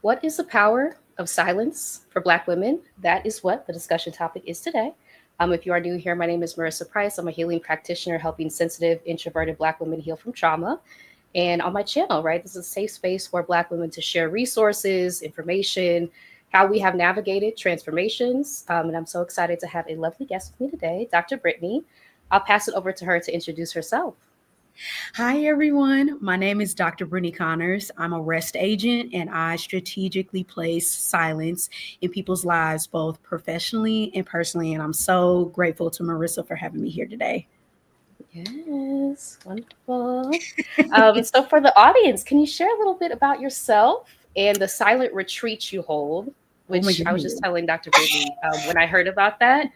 What is the power of silence for Black women? That is what the discussion topic is today. If you are new here, my name is Marissa Price. I'm a healing practitioner helping sensitive, introverted Black women heal from trauma. And on my channel, right, this is a safe space for Black women to share resources, information, how we have navigated transformations. And I'm so excited to have a lovely guest with me today, Dr. Brittany. I'll pass it over to her to introduce herself. Hi, everyone. My name is Dr. Brittany Conners. I'm a rest agent and I strategically place silence in people's lives, both professionally and personally. And I'm so grateful to Marissa for having me here today. Yes, wonderful. So, for the audience, can you share a little bit about yourself and the silent retreat you hold? Oh my Which I was goodness. just telling Dr. Brittany when I heard about that.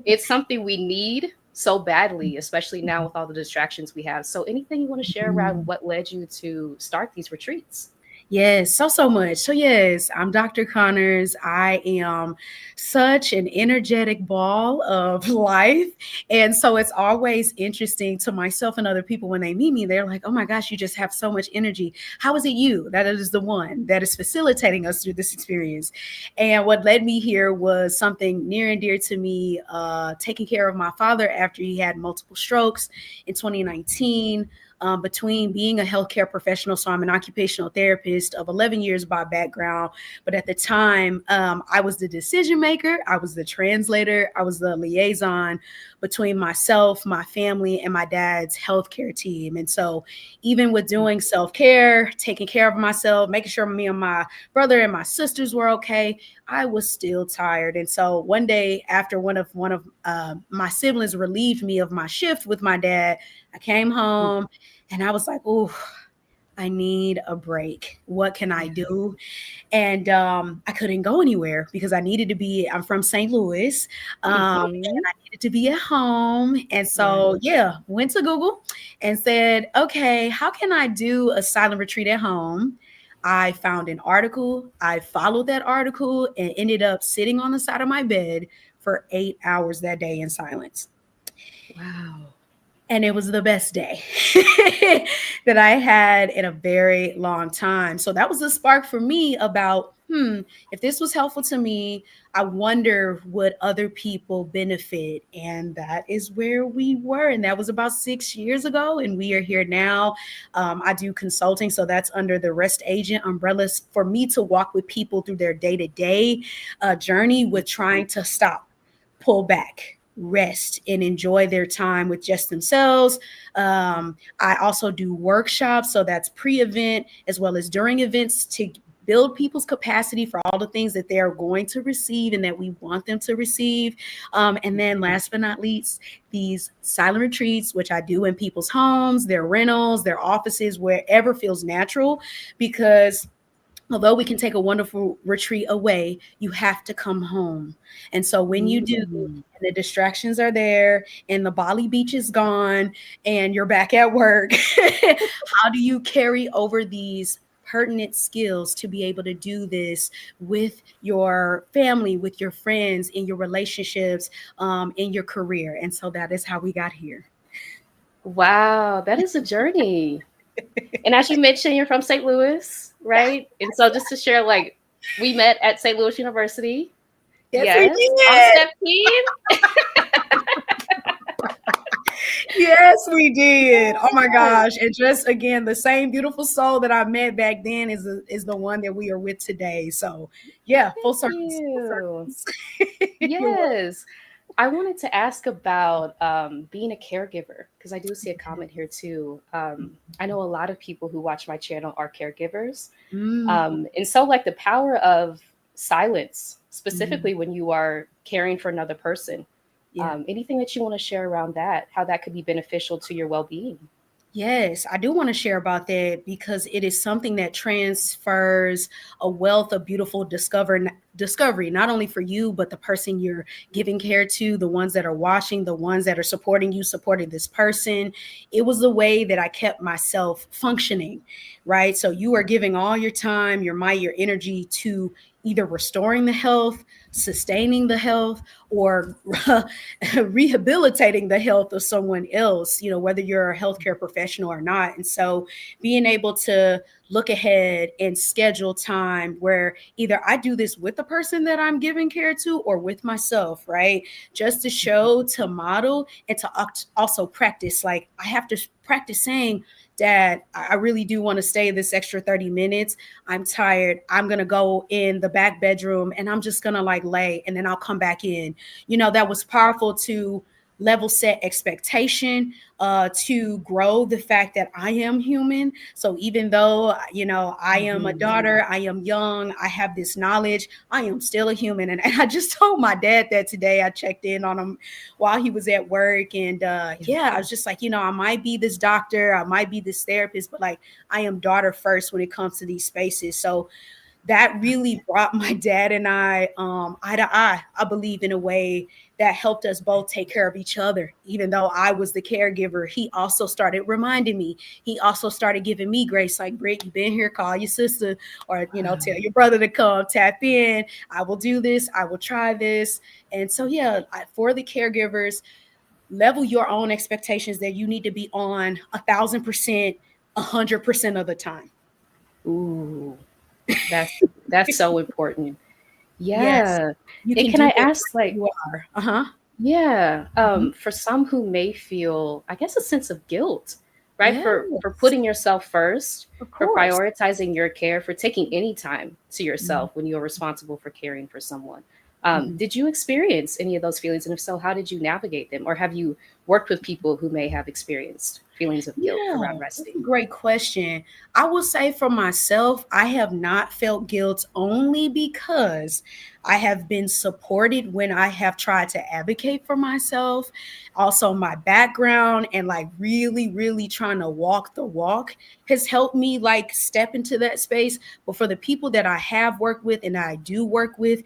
It's something we need so badly, especially now with all the distractions we have. So, anything you want to share around what led you to start these retreats? Yes, so much. So yes, I'm Dr. Conners. I am such an energetic ball of life. And so it's always interesting to myself and other people when they meet me. They're like, oh my gosh, you just have so much energy. How is it you that is the one that is facilitating us through this experience? And what led me here was something near and dear to me, taking care of my father after he had multiple strokes in 2019. Between being a healthcare professional. So I'm an occupational therapist of 11 years by background. But at the time, I was the decision maker. I was the translator. I was the liaison between myself, my family, and my dad's healthcare team. And so even with doing self-care, taking care of myself, making sure me and my brother and my sisters were okay, I was still tired. And so one day after one of my siblings relieved me of my shift with my dad, I came home and I was like, oh, I need a break. What can I do? And I couldn't go anywhere because I'm from St. Louis, and I needed to be at home. And so, went to Google and said, okay, how can I do a silent retreat at home? I found an article. I followed that article and ended up sitting on the side of my bed for 8 hours that day in silence. Wow. And it was the best day that I had in a very long time. So that was a spark for me about, if this was helpful to me, I wonder would other people benefit? And that is where we were. And that was about 6 years ago. And we are here now. I do consulting. So that's under the rest agent umbrella for me to walk with people through their day-to-day journey with trying to stop, pull back, rest, and enjoy their time with just themselves. I also do workshops, so that's pre-event as well as during events to build people's capacity for all the things that they are going to receive and that we want them to receive. And then last but not least, these silent retreats, which I do in people's homes, their rentals, their offices, wherever feels natural, because although we can take a wonderful retreat away, you have to come home. And so when you do, and the distractions are there and the Bali beach is gone and you're back at work, how do you carry over these pertinent skills to be able to do this with your family, with your friends, in your relationships, in your career? And so that is how we got here. Wow, that is a journey. And as you mentioned, you're from St. Louis, right? And so just to share, like, we met at St. Louis University. Yes. On Step Yes, we did. Oh my gosh. And just again, the same beautiful soul that I met back then is the one that we are with today. So yeah, full circles. Full circles. Yes. I wanted to ask about being a caregiver, because I do see a comment here too. I know a lot of people who watch my channel are caregivers. And so, like, the power of silence, specifically when you are caring for another person. Anything that you want to share around that, how that could be beneficial to your well-being? Yes, I do want to share about that because it is something that transfers a wealth of beautiful discovery, not only for you, but the person you're giving care to, the ones that are watching, the ones that are supporting you, supporting this person. It was the way that I kept myself functioning, right? So you are giving all your time, your might, your energy to either restoring the health, sustaining the health, or rehabilitating the health of someone else, whether you're a healthcare professional or not. And so being able to look ahead and schedule time where either I do this with the person that I'm giving care to or with myself, right? Just to show, to model, and to also practice. Like I have to practice saying, Dad, I really do want to stay this extra 30 minutes. I'm tired. I'm going to go in the back bedroom and I'm just going to like lay and then I'll come back in. That was powerful to level set expectation, to grow the fact that I am human. So even though, I am a daughter, I am young, I have this knowledge, I am still a human. And I just told my dad that today. I checked in on him while he was at work. And I was just like, I might be this doctor, I might be this therapist, but like I am daughter first when it comes to these spaces. So that really brought my dad and I eye to eye, I believe, in a way that helped us both take care of each other. Even though I was the caregiver, he also started reminding me. He also started giving me grace, like, Britt, you've been here, call your sister, or, tell your brother to come, tap in. I will do this. I will try this. And so, for the caregivers, level your own expectations that you need to be on 1,000%, 100% of the time. Ooh, that's so important. Yes, Yeah. you And can can do I it ask, where like, you are. yeah, Mhm. for some who may feel, I guess, a sense of guilt, right, for Yes, putting yourself first, of for course. prioritizing your care, for taking any time to Mhm, yourself when you're responsible for caring for someone. mhm. Did you experience any of those feelings? And if so, how did you navigate them? Or have you worked with people who may have experienced feelings of guilt Yeah, around that's resting? a great question. I will say for myself, I have not felt guilt only because I have been supported when I have tried to advocate for myself. Also, my background and like really, really trying to walk the walk has helped me like step into that space. But for the people that I have worked with and I do work with,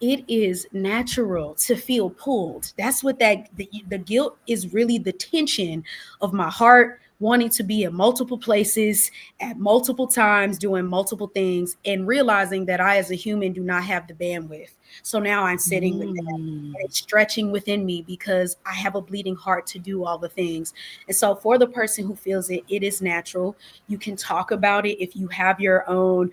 it is natural to feel pulled. That's what the guilt is, really the tension of my heart wanting to be in multiple places at multiple times, doing multiple things, and realizing that I, as a human, do not have the bandwidth. So now I'm sitting with that. Mm. And it's stretching within me because I have a bleeding heart to do all the things. And so, for the person who feels it, it is natural. You can talk about it if you have your own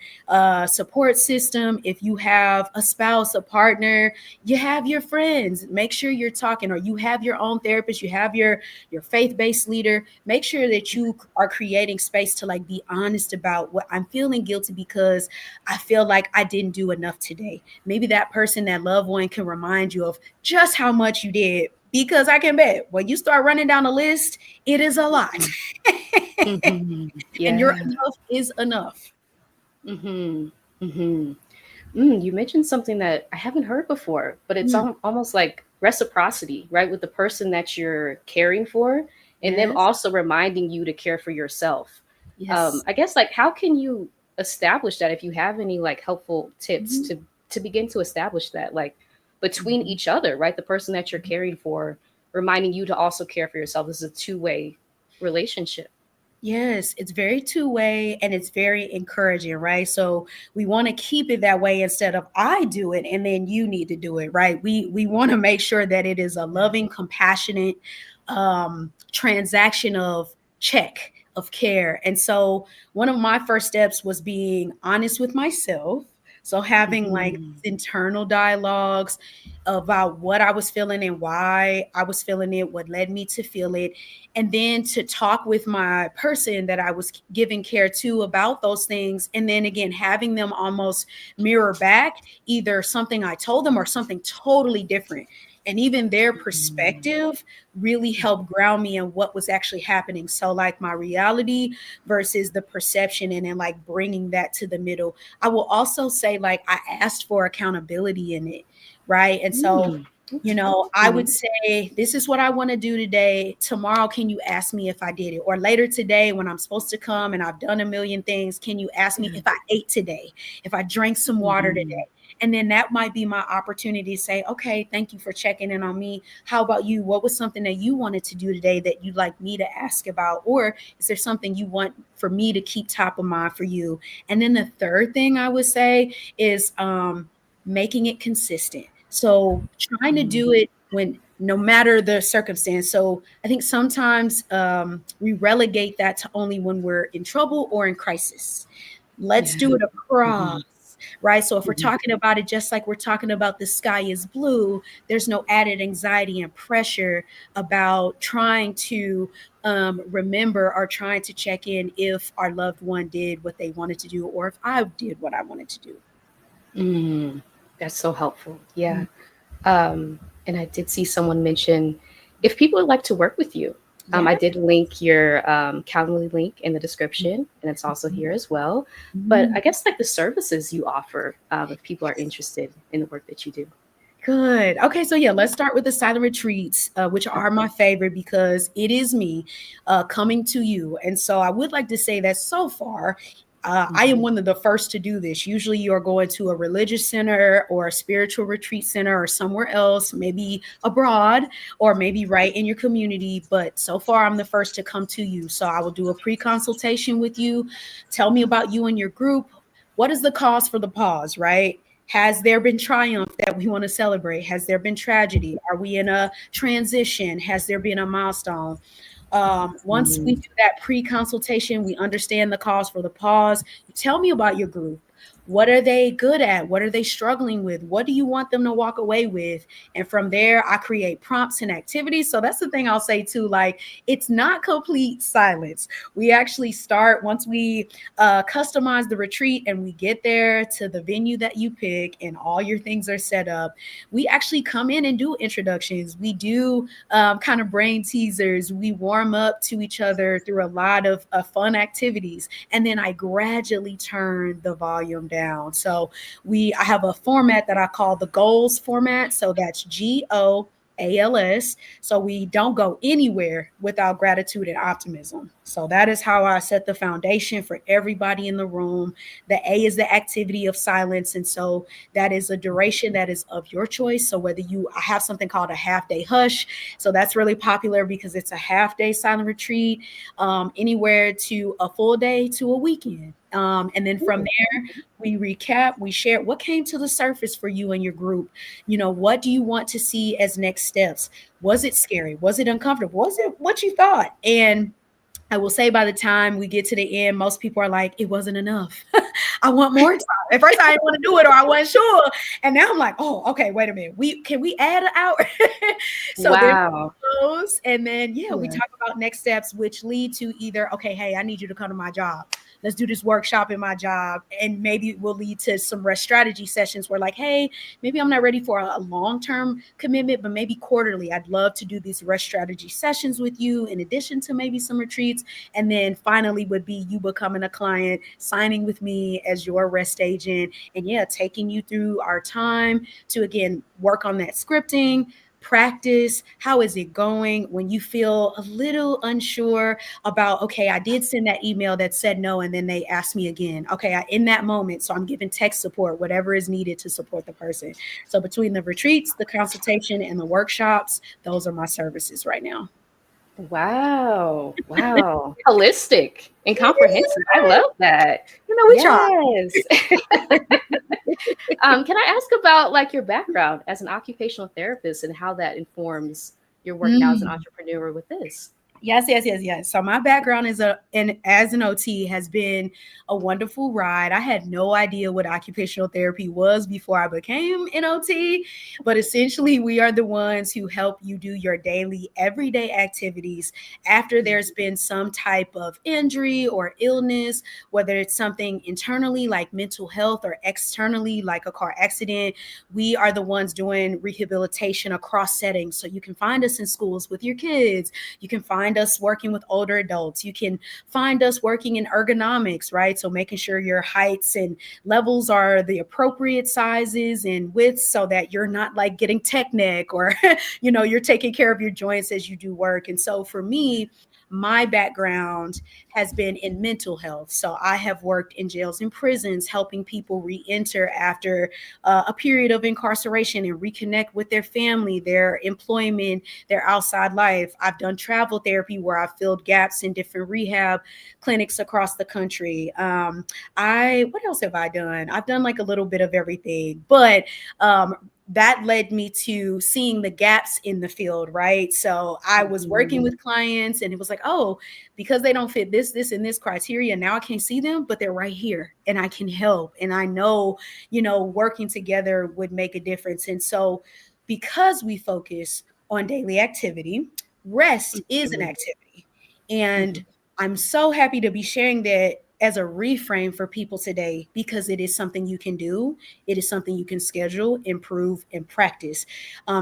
support system, if you have a spouse, a partner, you have your friends. Make sure you're talking, or you have your own therapist, you have your faith-based leader. Make sure that you are creating space to like be honest about what I'm feeling guilty because I feel like I didn't do enough today. Maybe that person, that loved one, can remind you of just how much you did, because I can bet when you start running down a list, it is a lot. And your Yeah. enough is enough. Mm-hmm. Mm-hmm. You mentioned something that I haven't heard before, but it's Mm, almost like reciprocity, right? With the person that you're caring for, and them yes. also reminding you to care for yourself. Yes. I guess, like, how can you establish that? If you have any like helpful tips Mhm, to begin to establish that, like between mhm, each other, right? The person that you're mhm. caring for, reminding you to also care for yourself. This is a two-way relationship. Yes, it's very two-way and it's very encouraging, right? So we want to keep it that way instead of I do it and then you need to do it, right? We want to make sure that it is a loving, compassionate transaction of check, of care. And so one of my first steps was being honest with myself. So having like Mm-hmm. internal dialogues about what I was feeling and why I was feeling it, what led me to feel it, and then to talk with my person that I was giving care to about those things. And then again, having them almost mirror back either something I told them or something totally different. And even their perspective really helped ground me in what was actually happening. So, like my reality versus the perception, and then like bringing that to the middle. I will also say, like, I asked for accountability in it, right? And so, Mm. Okay. I would Mhm. say, this is what I want to do today. Tomorrow, can you ask me if I did it? Or later today, when I'm supposed to come and I've done a million things, can you ask me Yeah. if I ate today? If I drank some water today? Mhm. And then that might be my opportunity to say, okay, thank you for checking in on me. How about you? What was something that you wanted to do today that you'd like me to ask about? Or is there something you want for me to keep top of mind for you? And then the third thing I would say is making it consistent. So trying to do it when no matter the circumstance. So I think sometimes we relegate that to only when we're in trouble or in crisis. Let's Yeah. do it Mhm. across, right? So if we're Mhm. talking about it just like we're talking about the sky is blue, there's no added anxiety and pressure about trying to remember or trying to check in if our loved one did what they wanted to do or if I did what I wanted to do. Mm. That's so helpful. Yeah. Um, and I did see someone mention if people would like to work with you. I Yeah. did link your Calendly link in the description, and it's also here as well. But I guess like the services you offer, if people are interested in the work that you do. Good. Okay, so yeah, let's start with the silent retreats, which are my favorite because it is me coming to you. And so I would like to say that so far, I am Mhm. one of the first to do this. Usually, you're going to a religious center or a spiritual retreat center or somewhere else, maybe abroad or maybe right in your community. But so far, I'm the first to come to you. So I will do a pre consultation with you. Tell me about you and your group. What is the cause for the pause, right? Has there been triumph that we want to celebrate? Has there been tragedy? Are we in a transition? Has there been a milestone? Once we Mm. do that pre-consultation, we understand the cause for the pause. You tell me about your group. What are they good at? What are they struggling with? What do you want them to walk away with? And from there, I create prompts and activities. So that's the thing I'll say too. Like, it's not complete silence. We actually start once we customize the retreat and we get there to the venue that you pick and all your things are set up. We actually come in and do introductions. We do kind of brain teasers. We warm up to each other through a lot of fun activities. And then I gradually turn the volume down. So I have a format that I call the goals format. So that's GOALS. So we don't go anywhere without gratitude and optimism. So that is how I set the foundation for everybody in the room. The A is the activity of silence. And so that is a duration that is of your choice. So whether I have something called a half day hush. So that's really popular because it's a half day silent retreat, anywhere to a full day to a weekend. And then from there, we recap, we share what came to the surface for you and your group. What do you want to see as next steps? Was it scary? Was it uncomfortable? Was it what you thought? And I will say by the time we get to the end, most people are like, it wasn't enough. I want more time. At first, I didn't want to do it or I wasn't sure. And now I'm like, oh, okay, wait a minute. Can we add an hour? So then Wow. those, and then we Yeah. talk about next steps, which lead to either, okay, hey, I need you to come to my job. Let's do this workshop in my job. And maybe it will lead to some rest strategy sessions where, like, hey, maybe I'm not ready for a long-term commitment, but maybe quarterly. I'd love to do these rest strategy sessions with you in addition to maybe some retreats. And then finally would be you becoming a client, signing with me as your rest agent, and taking you through our time to again work on that scripting, practice. How is it going when you feel a little unsure about, okay, I did send that email that said no, and then they asked me again. Okay, in that moment, so I'm giving tech support, whatever is needed to support the person. So between the retreats, the consultation, and the workshops, those are my services right now. Wow. Wow. Holistic and comprehensive. I love that. We try. Yes. Can I ask about like your background as an occupational therapist and how that informs your work now as an Mm. entrepreneur with this? Yes, yes, yes, yes. So my background as an OT has been a wonderful ride. I had no idea what occupational therapy was before I became an OT, but essentially we are the ones who help you do your daily, everyday activities after there's been some type of injury or illness, whether it's something internally like mental health or externally like a car accident. We are the ones doing rehabilitation across settings. So you can find us in schools with your kids. You can find us working with older adults. You can find us working in ergonomics, right? So making sure your heights and levels are the appropriate sizes and widths so that you're not like getting tech neck or, you're taking care of your joints as you do work. And so for me, my background has been in mental health. So I have worked in jails and prisons, helping people re-enter after a period of incarceration and reconnect with their family, their employment, their outside life. I've done travel therapy where I've filled gaps in different rehab clinics across the country. What else have I done? I've done like a little bit of everything, but that led me to seeing the gaps in the field, right? So I was working with clients and it was like, oh, because they don't fit this, and this criteria, now I can't see them, but they're right here and I can help. And I know, working together would make a difference. And so because we focus on daily activity, rest is an activity. And I'm so happy to be sharing that as a reframe for people today, because it is something you can do. It is something you can schedule, improve, and practice.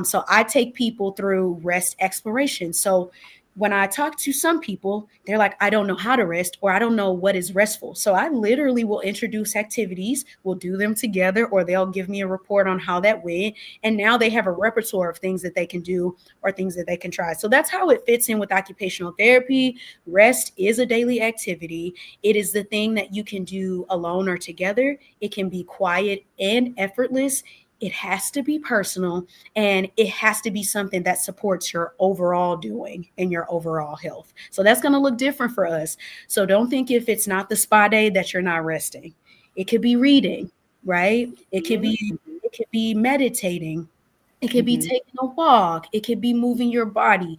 So I take people through rest exploration. So when I talk to some people, they're like, I don't know how to rest, or I don't know what is restful. So I literally will introduce activities, we'll do them together, or they'll give me a report on how that went. And now they have a repertoire of things that they can do or things that they can try. So that's how it fits in with occupational therapy. Rest is a daily activity. It is the thing that you can do alone or together. It can be quiet and effortless. It has to be personal, and it has to be something that supports your overall doing and your overall health. So that's going to look different for us. So don't think if it's not the spa day that you're not resting. It could be reading, right? It could be meditating. It could be taking a walk. It could be moving your body.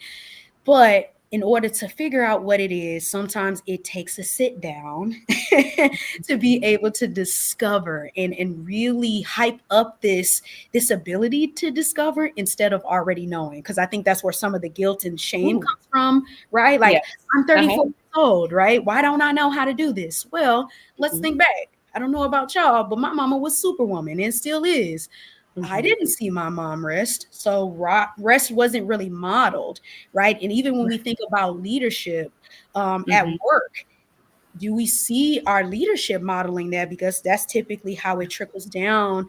But in order to figure out what it is, sometimes it takes a sit down to be able to discover and really hype up this ability to discover instead of already knowing. Because I think that's where some of the guilt and shame comes from, right? Like, Yes. I'm 34 years old, right? Why don't I know how to do this? Well, let's think back. I don't know about y'all, but my mama was Superwoman and still is. I didn't see my mom rest. So rest wasn't really modeled, right? And even when we think about leadership at work, do we see our leadership modeling that? Because that's typically how it trickles down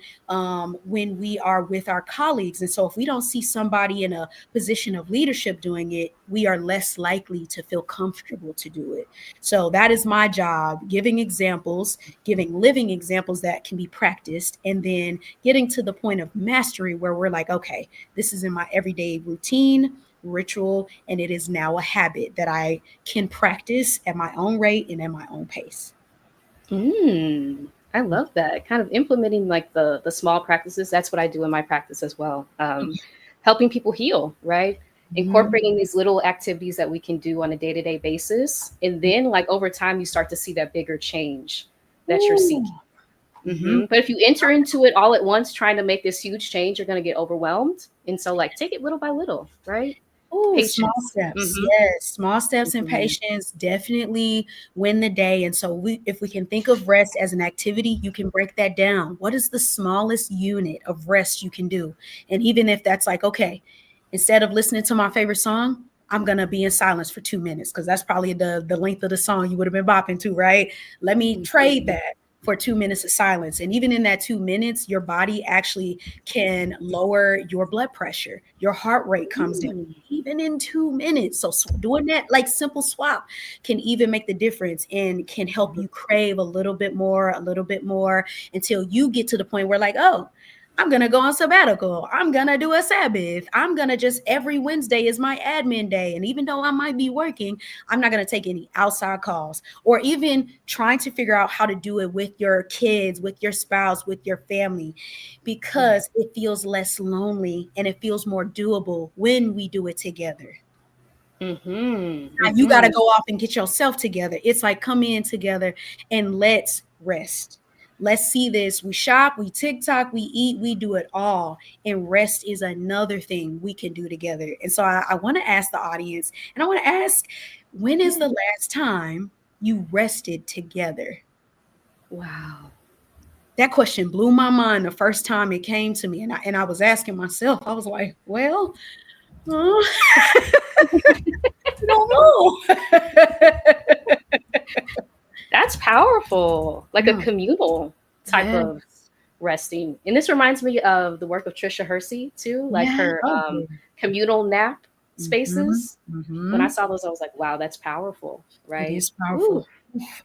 when we are with our colleagues. And so if we don't see somebody in a position of leadership doing it, we are less likely to feel comfortable to do it. So that is my job, giving examples, giving living examples that can be practiced, and then getting to the point of mastery where we're like, okay, this is in my everyday routine, ritual, and it is now a habit that I can practice at my own rate and at my own pace. I love that. Kind of implementing like the small practices. That's what I do in my practice as well. Helping people heal, right? Incorporating these little activities that we can do on a day-to-day basis. And then like over time, you start to see that bigger change that you're seeking. But if you enter into it all at once, trying to make this huge change, you're going to get overwhelmed. And so like take it little by little, right? Oh, small Patience. steps. Yes, small steps and patience definitely win the day. And so if we can think of rest as an activity, you can break that down. What is the smallest unit of rest you can do? And even if that's like, okay, instead of listening to my favorite song, I'm gonna be in silence for 2 minutes, because that's probably the length of the song you would have been bopping to, right? Let me trade that for 2 minutes of silence. And even in that 2 minutes, your body actually can lower your blood pressure. Your heart rate comes down even in 2 minutes. So doing that like simple swap can even make the difference and can help you crave a little bit more, until you get to the point where like, oh, I'm going to go on sabbatical. I'm going to do a Sabbath. I'm going to just, every Wednesday is my admin day. And even though I might be working, I'm not going to take any outside calls. Or even trying to figure out how to do it with your kids, with your spouse, with your family, because it feels less lonely and it feels more doable when we do it together. Now you got to go off and get yourself together. It's like, come in together and let's rest. Let's see this. We shop, we TikTok, we eat, we do it all. And rest is another thing we can do together. And so I want to ask the audience, and I want to ask, when is the last time you rested together? Wow. That question blew my mind the first time it came to me. And I was asking myself, I was like, well, I don't know. That's powerful. Like a communal type Yes. of resting. And this reminds me of the work of Trisha Hersey too, like Yeah. her communal nap Mhm, spaces. When I mhm. saw those, I was like, wow, that's powerful, It right? is powerful. Ooh.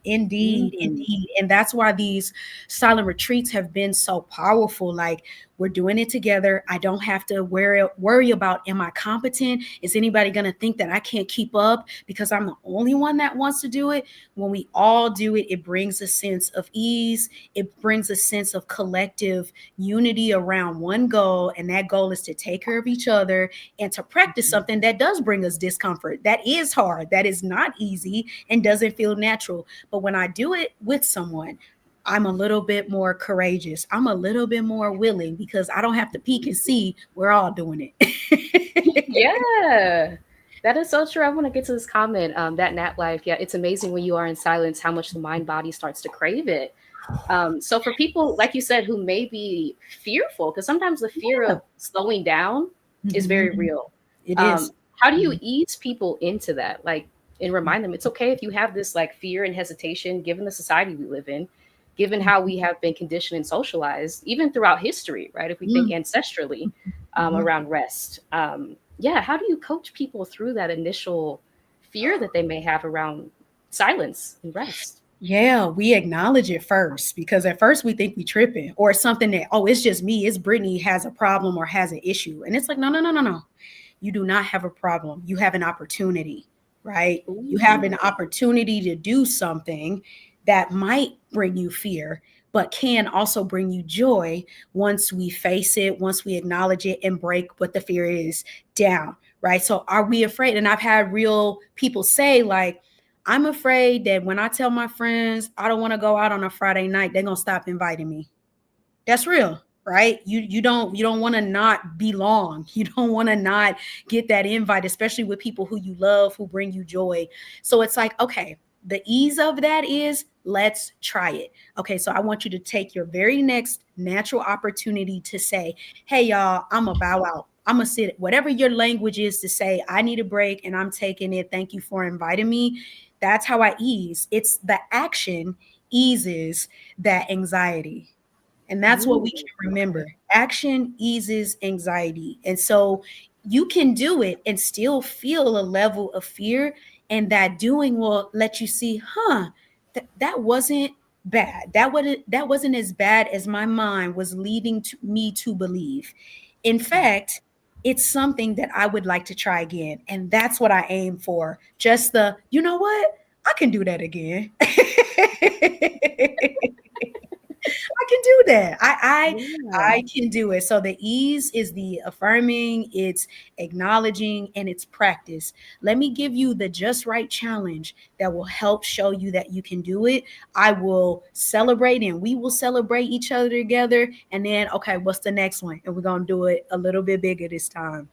Indeed, Mm. indeed. And that's why these silent retreats have been so powerful. Like, we're doing it together. I don't have to worry about, am I competent? Is anybody going to think that I can't keep up because I'm the only one that wants to do it? When we all do it, it brings a sense of ease. It brings a sense of collective unity around one goal. And that goal is to take care of each other and to practice something that does bring us discomfort. That is hard. That is not easy and doesn't feel natural. But when I do it with someone, I'm a little bit more courageous. I'm a little bit more willing because I don't have to peek and see we're all doing it. Yeah, that is so true. I want to get to this comment. That nap life, yeah, it's amazing when you are in silence how much the mind body starts to crave it. So for people like you said who may be fearful, because sometimes the fear Yeah. of slowing down is very Mhm. real. It is. How do you Mhm. ease people into that? Like, and remind them it's okay if you have this like fear and hesitation, given the society we live in, given how we have been conditioned and socialized, even throughout history, right? If we think Mhm. ancestrally Mhm. around rest. Yeah, how do you coach people through that initial fear that they may have around silence and rest? Yeah, we acknowledge it first because at first we think we tripping or it's something that, oh, it's just me. It's Brittany has a problem or has an issue. And it's like, no, no, no, no, no. You do not have a problem. You have an opportunity, right? You have Ooh. an opportunity to do something that might bring you fear, but can also bring you joy once we face it, once we acknowledge it and break what the fear is down, right? So are we afraid? And I've had real people say, like, I'm afraid that when I tell my friends I don't want to go out on a Friday night, they're gonna stop inviting me. That's real, right? You don't want to not belong. You don't want to not get that invite, especially with people who you love, who bring you joy. So it's like, okay, the ease of that is let's try it. Okay, so I want you to take your very next natural opportunity to say, hey y'all, I'm gonna bow out. I'm gonna sit, whatever your language is to say, I need a break and I'm taking it. Thank you for inviting me. That's how I ease. It's the action eases that anxiety, and that's what Ooh. we can remember. Action eases anxiety. And so you can do it and still feel a level of fear. And that doing will let you see, that wasn't bad. That wasn't as bad as my mind was leading to me to believe. In fact, it's something that I would like to try again. And that's what I aim for. Just the, you know what? I can do that again. I can do that. I Yeah. can do it. So the ease is the affirming, it's acknowledging, and it's practice. Let me give you the just right challenge that will help show you that you can do it. I will celebrate and we will celebrate each other together. And then, okay, what's the next one? And we're gonna do it a little bit bigger this time.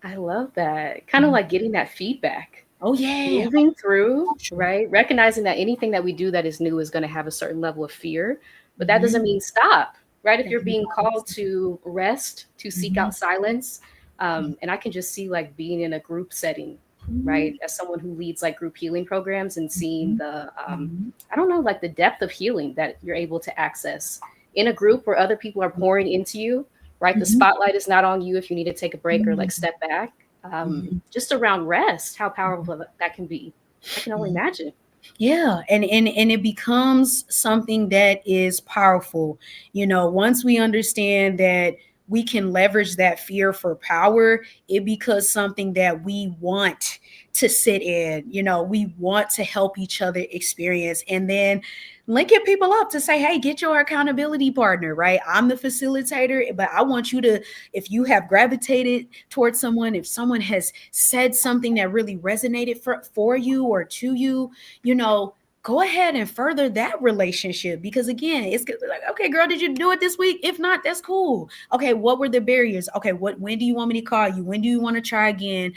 I love that. Kind of Mhm. like getting that feedback, Oh yeah. moving through, Crucial. right? Recognizing that anything that we do that is new is going to have a certain level of fear, but that doesn't Mhm. mean stop, right? If That you're can being be called awesome. to rest, to seek Mhm. out silence, and I can just see like being in a group setting, right? Mhm. As someone who leads like group healing programs and seeing Mhm. the, Mhm. I don't know, like the depth of healing that you're able to access in a group where other people are pouring into you, right? The Mhm. spotlight is not on you if you need to take a break or like Mhm. step back. Mhm. Just around rest, how powerful that can be. I can only Mhm. imagine. Yeah, and it becomes something that is powerful. Once we understand that we can leverage that fear for power, it becomes something that we want to sit in. We want to help each other experience, and then linking people up to say, hey, get your accountability partner, right? I'm the facilitator, but I want you to, if you have gravitated towards someone, if someone has said something that really resonated for you or to you, you know, go ahead and further that relationship, because again, it's like, okay, girl, did you do it this week? If not, that's cool. Okay, what were the barriers? Okay, when do you want me to call you? When do you want to try again?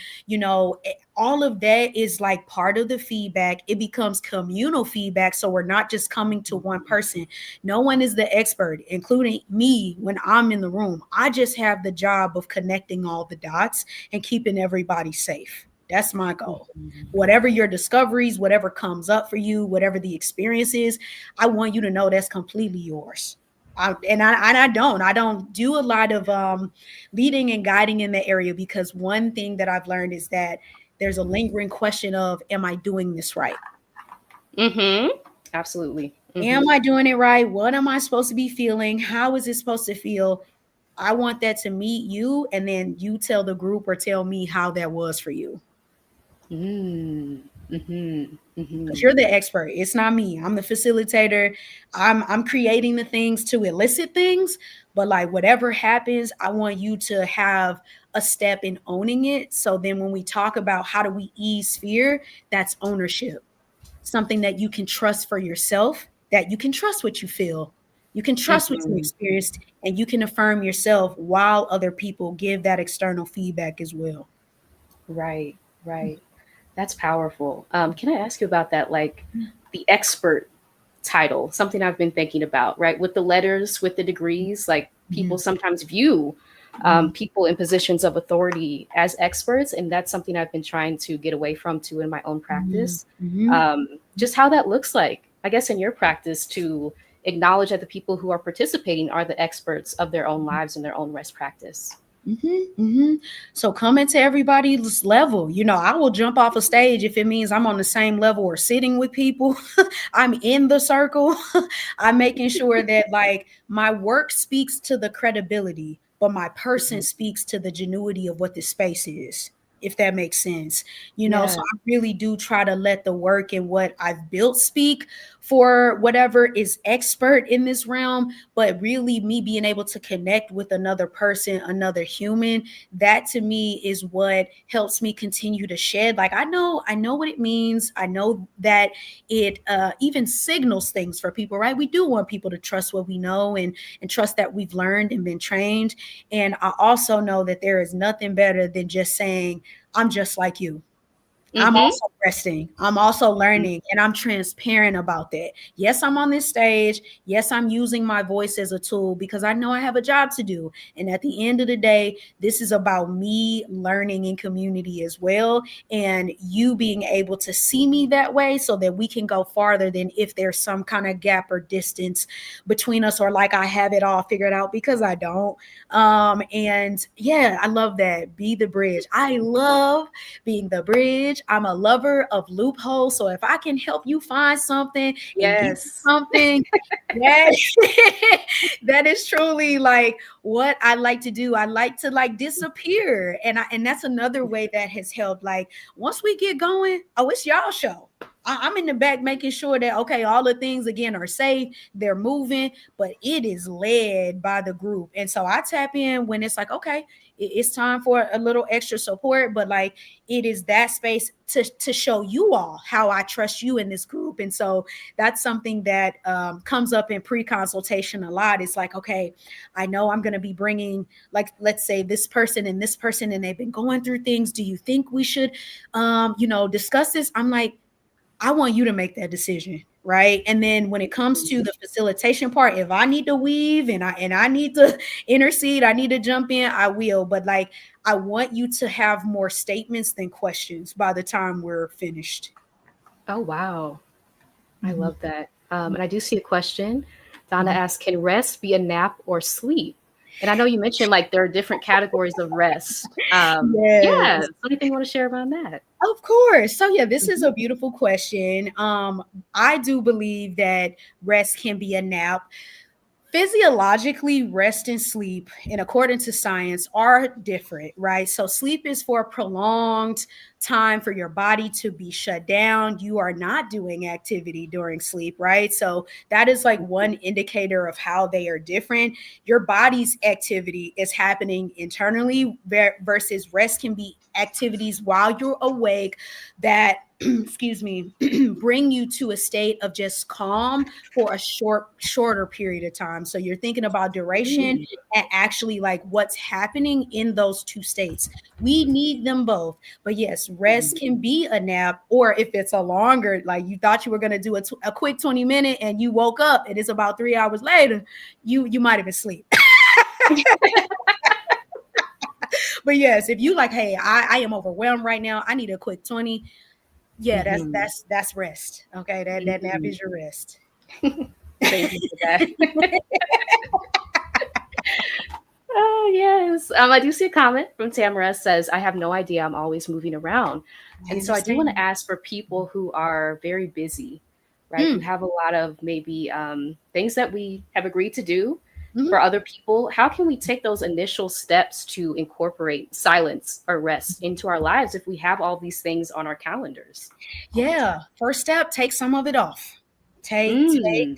All of that is like part of the feedback. It becomes communal feedback, so we're not just coming to one person. No one is the expert, including me. When I'm in the room, I just have the job of connecting all the dots and keeping everybody safe. That's my goal. Whatever your discoveries, whatever comes up for you, whatever the experience is, I want you to know that's completely yours. I don't do a lot of leading and guiding in that area, because one thing that I've learned is that there's a lingering question of, am I doing this right? Mm-hmm. Absolutely. Am Mm-hmm. I doing it right? What am I supposed to be feeling? How is it supposed to feel? I want that to meet you, and then you tell the group or tell me how that was for you. Mm. Mm-hmm. Because Mm-hmm. you're the expert. It's not me. I'm the facilitator. I'm creating the things to elicit things, but like whatever happens, I want you to have a step in owning it. So then when we talk about how do we ease fear, that's ownership. Something that you can trust for yourself, that you can trust what you feel. You can trust what you Mm-hmm. experienced, and you can affirm yourself while other people give that external feedback as well. Right. Right. That's powerful. Can I ask you about that? Like the expert title, something I've been thinking about, right? With the letters, with the degrees, like people Mhm, sometimes view mhm, people in positions of authority as experts. And that's something I've been trying to get away from too in my own mhm, practice. mhm. Just how that looks like, I guess, in your practice to acknowledge that the people who are participating are the experts of their own lives and their own rest practice. So coming to everybody's level, I will jump off a stage if it means I'm on the same level or sitting with people. I'm in the circle. I'm making sure that like my work speaks to the credibility, but my person Mhm. speaks to the genuity of what the space is, if that makes sense. So Yeah. I really do try to let the work and what I've built speak for whatever is expert in this realm, but really me being able to connect with another person, another human, that to me is what helps me continue to shed. Like I know what it means. I know that it even signals things for people, right? We do want people to trust what we know, and trust that we've learned and been trained. And I also know that there is nothing better than just saying, I'm just like you. I'm Mm-hmm. also resting. I'm also learning, and I'm transparent about that. Yes, I'm on this stage. Yes, I'm using my voice as a tool because I know I have a job to do. And at the end of the day, this is about me learning in community as well. And you being able to see me that way so that we can go farther than if there's some kind of gap or distance between us, or like I have it all figured out, because I don't. And yeah, I love that. Be the bridge. I love being the bridge. I'm a lover of loopholes. So if I can help you find something and give you Yes. something, that that is truly like what I like to do. I like to like disappear. And that's another way that has helped. Like once we get going, oh, it's y'all show. I'm in the back making sure that okay, all the things again are safe, they're moving, but it is led by the group. And so I tap in when it's like, okay, it's time for a little extra support, but like it is that space to show you all how I trust you in this group. And so that's something that comes up in pre-consultation a lot. It's like, okay, I know I'm going to be bringing, like, let's say this person, and they've been going through things. Do you think we should, discuss this? I'm like, I want you to make that decision, right? And then when it comes to the facilitation part, if I need to weave and I need to intercede, I need to jump in, I will. But like I want you to have more statements than questions by the time we're finished. Oh, wow. I Mhm, love that. And I do see a question. Donna mhm. asks, can rest be a nap or sleep? And I know you mentioned like there are different categories of rest. Yeah. Yes. So anything you want to share around that? Of course. So yeah, this is Mhm. a beautiful question. I do believe that rest can be a nap. Physiologically, rest and sleep, and according to science, are different, right? So, sleep is for a prolonged time for your body to be shut down. You are not doing activity during sleep, right? So, that is like one indicator of how they are different. Your body's activity is happening internally versus rest can be activities while you're awake that excuse me, bring you to a state of just calm for a shorter period of time. So you're thinking about duration Mm. and actually like what's happening in those two states. We need them both. But yes, rest Mhm. can be a nap, or if it's a longer, like you thought you were going to do a quick 20-minute and you woke up and it's about 3 hours later, you might have been asleep. But yes, if you like, hey, I am overwhelmed right now, I need a quick 20. Yeah, that's Mhm. that's that's rest. Okay, that nap Mhm. is your rest. Thank you for that. Yes. I do see a comment from Tamara says, I have no idea. I'm always moving around. I And so I do want to understand. ask for people who are very busy, right? Who Mm, have a lot of maybe things that we have agreed to do for mhm. other people. How can we take those initial steps to incorporate silence or rest into our lives if we have all these things on our calendars all the Yeah. time? First step, take some of it off. Mm.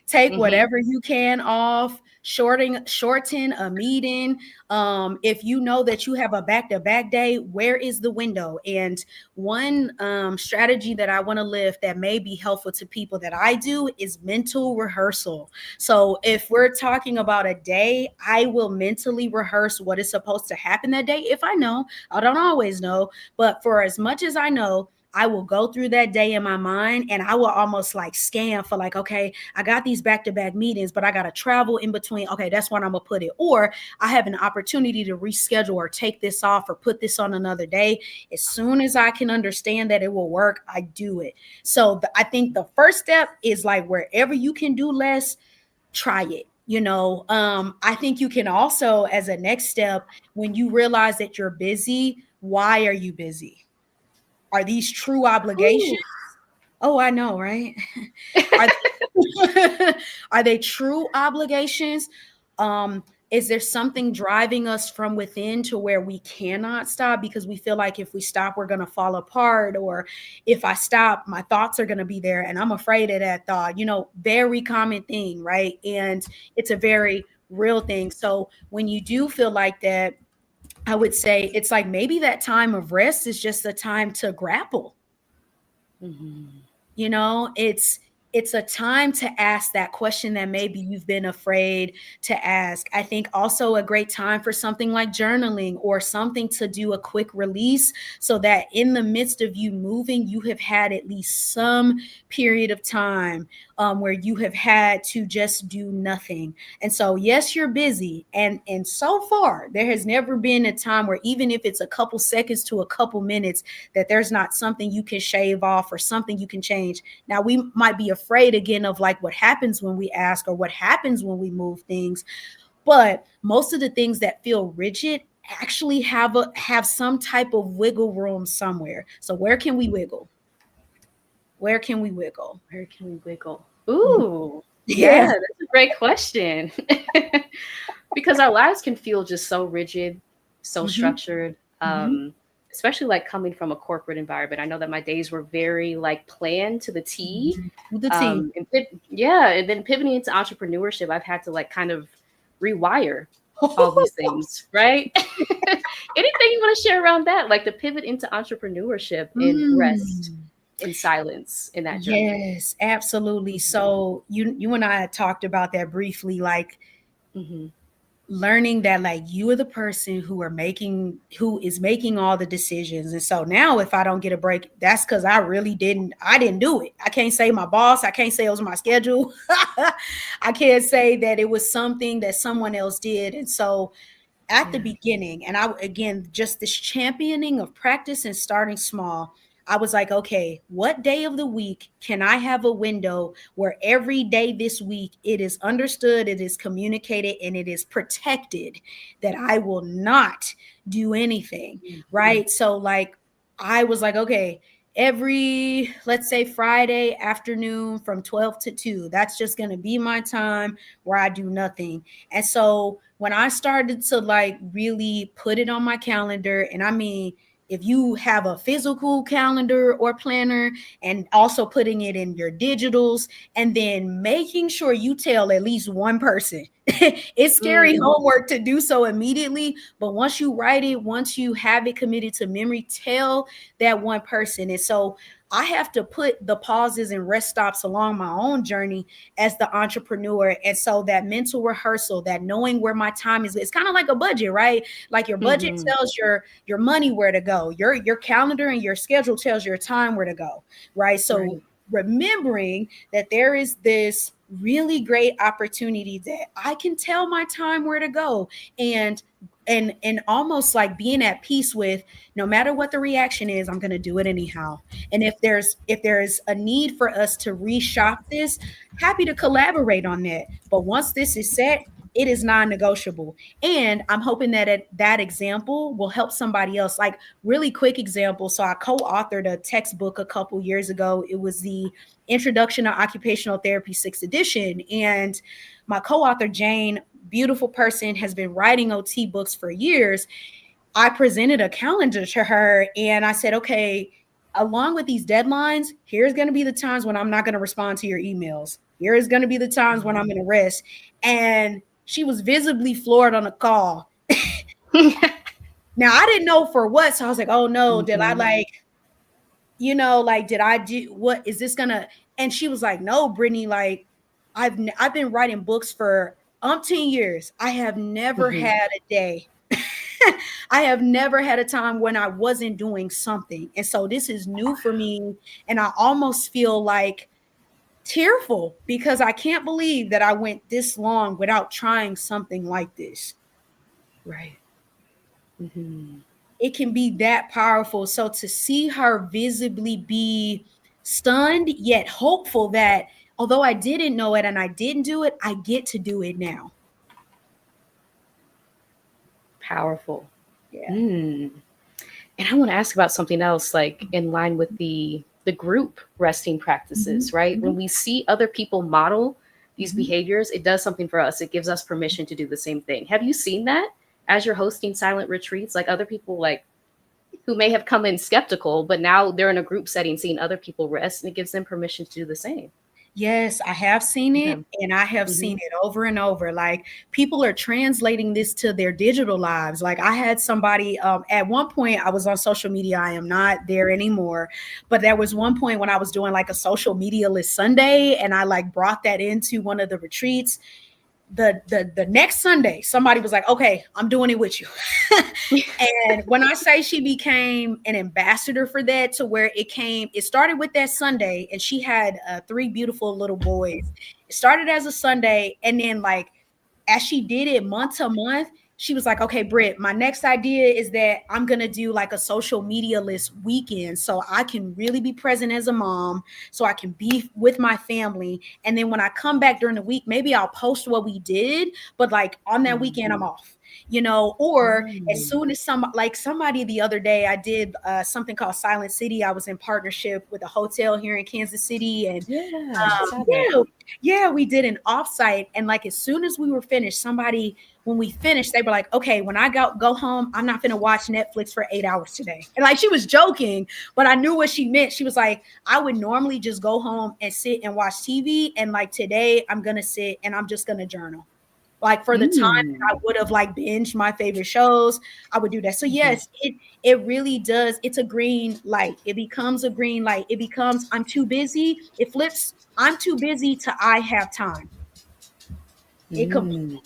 Take Mm-hmm. whatever you can off. Shorten a meeting. If you know that you have a back-to-back day, where is the window? And one strategy that I want to lift that may be helpful to people that I do is mental rehearsal. So if we're talking about a day, I will mentally rehearse what is supposed to happen that day. If I know, I don't always know, but for as much as I know, I will go through that day in my mind and I will almost like scan for like, okay, I got these back-to-back meetings, but I got to travel in between. Okay, that's when I'm going to put it. Or I have an opportunity to reschedule or take this off or put this on another day. As soon as I can understand that it will work, I do it. So I think the first step is like wherever you can do less, try it. I think you can also, as a next step, when you realize that you're busy, why are you busy? Are these true Ooh. obligations? Oh, I know, right? Are are they true obligations? Is there something driving us from within to where we cannot stop because we feel like if we stop, we're going to fall apart? Or if I stop, my thoughts are going to be there and I'm afraid of that thought, very common thing, right? And it's a very real thing. So when you do feel like that, I would say it's like maybe that time of rest is just a time to grapple. Mm-hmm. It's a time to ask that question that maybe you've been afraid to ask. I think also a great time for something like journaling or something to do a quick release so that in the midst of you moving, you have had at least some period of time where you have had to just do nothing. And so, yes, you're busy. And so far, there has never been a time where even if it's a couple seconds to a couple minutes, that there's not something you can shave off or something you can change. Now, we might be afraid again of like what happens when we ask or what happens when we move things, but most of the things that feel rigid actually have some type of wiggle room somewhere. So where can we wiggle? Where can we wiggle? Where can we wiggle? Mhm. Ooh, yeah, Yeah. that's a great question. Because our lives can feel just so rigid, so Hmm. structured, Hmm. especially like coming from a corporate environment. I know that my days were very like planned to the T. With the team. Yeah, and then pivoting into entrepreneurship, I've had to like kind of rewire all these things, right? Anything you want to share around that, like the pivot into entrepreneurship and rest Mm. in silence in that journey? Yes, absolutely. So you and I had talked about that briefly, like Mm-hmm. learning that like you are the person who is making all the decisions. And so now if I don't get a break, that's because I didn't do it. I can't say my boss, I can't say it was my schedule. I can't say that it was something that someone else did. And so at the Yeah. beginning, and I again just this championing of practice and starting small, I was like, okay, what day of the week can I have a window where every day this week it is understood, it is communicated, and it is protected that I will not do anything, Mm-hmm. right? So like I was like, okay, every, let's say, Friday afternoon from 12 to 2, that's just going to be my time where I do nothing. And so when I started to like really put it on my calendar, and I mean, if you have a physical calendar or planner, and also putting it in your digitals, and then making sure you tell at least one person. It's scary Mm. homework to do so immediately, but once you write it, once you have it committed to memory, tell that one person. And so I have to put the pauses and rest stops along my own journey as the entrepreneur. And so that mental rehearsal, that knowing where my time is, it's kind of like a budget, right? Like your budget Mm-hmm. tells your money where to go. Your calendar and your schedule tells your time where to go, right? So Right. remembering that there is this really great opportunity that I can tell my time where to go, and almost like being at peace with no matter what the reaction is, I'm going to do it anyhow. And if there's a need for us to reshop this, happy to collaborate on that. But once this is set, it is non-negotiable. And I'm hoping that that example will help somebody else. Like, really quick example. So I co-authored a textbook a couple years ago. It was the Introduction to Occupational Therapy 6th edition. And my co-author, Jane, beautiful person, has been writing OT books for years. I presented a calendar to her and I said, okay, along with these deadlines, here's going to be the times when I'm not going to respond to your emails. Here is going to be the times when I'm going to rest. And she was visibly floored on the call. Now, I didn't know for what. So I was like, oh no, did I did I do, what is this gonna? And she was like, no, Brittany, like I've been writing books for umpteen years. I have never had a day. I have never had a time when I wasn't doing something. And so this is new for me. And I almost feel like tearful because I can't believe that I went this long without trying something like this. Right. It can be that powerful. So to see her visibly be stunned, yet hopeful that although I didn't know it and I didn't do it, I get to do it now. Powerful. Yeah. And I want to ask about something else, like in line with the group resting practices, right? When we see other people model these behaviors, it does something for us. It gives us permission to do the same thing. Have you seen that as you're hosting silent retreats? Like other people, like who may have come in skeptical, but now they're in a group setting, seeing other people rest, and it gives them permission to do the same. Yes, I have seen it, and I have seen it over and over. Like people are translating this to their digital lives. Like I had somebody at one point, I was on social media. I am not there anymore, but there was one point when I was doing like a social media list Sunday, and I like brought that into one of the retreats. The next Sunday, somebody was like, okay, I'm doing it with you. And when I say she became an ambassador for that, to where it started with that Sunday, and she had 3 beautiful little boys. It started as a Sunday, and then like as she did it month to month, she was like, okay, Britt, my next idea is that I'm going to do like a social media list weekend so I can really be present as a mom, so I can be with my family. And then when I come back during the week, maybe I'll post what we did, but like on that weekend, I'm off, or as soon as somebody the other day, I did something called Silent City. I was in partnership with a hotel here in Kansas City. And we did an offsite. And like, as soon as we were finished, when we finished, they were like, okay, when I go home, I'm not going to watch Netflix for 8 hours today. And like, she was joking, but I knew what she meant. She was like, I would normally just go home and sit and watch TV. And like today I'm going to sit and I'm just going to journal. Like for the time that I would have like binged my favorite shows, I would do that. So yes, it really does. It's a green light. It becomes a green light. It becomes, I'm too busy. It flips, I'm too busy to I have time. It completely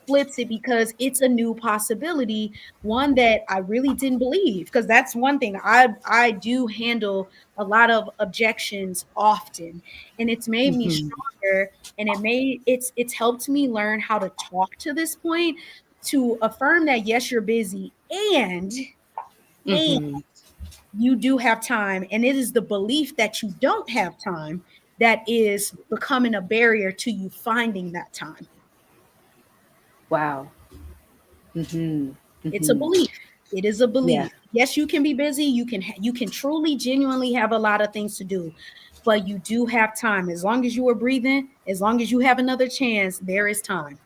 flips it because it's a new possibility, one that I really didn't believe. Because that's one thing, I do handle a lot of objections often, and it's made me stronger, and it's helped me learn how to talk to this point, to affirm that yes, you're busy, and you do have time. And it is the belief that you don't have time that is becoming a barrier to you finding that time. Wow. It's a belief. It is a belief. Yeah. Yes, you can be busy. You can truly, genuinely have a lot of things to do, but you do have time. As long as you are breathing, as long as you have another chance, there is time.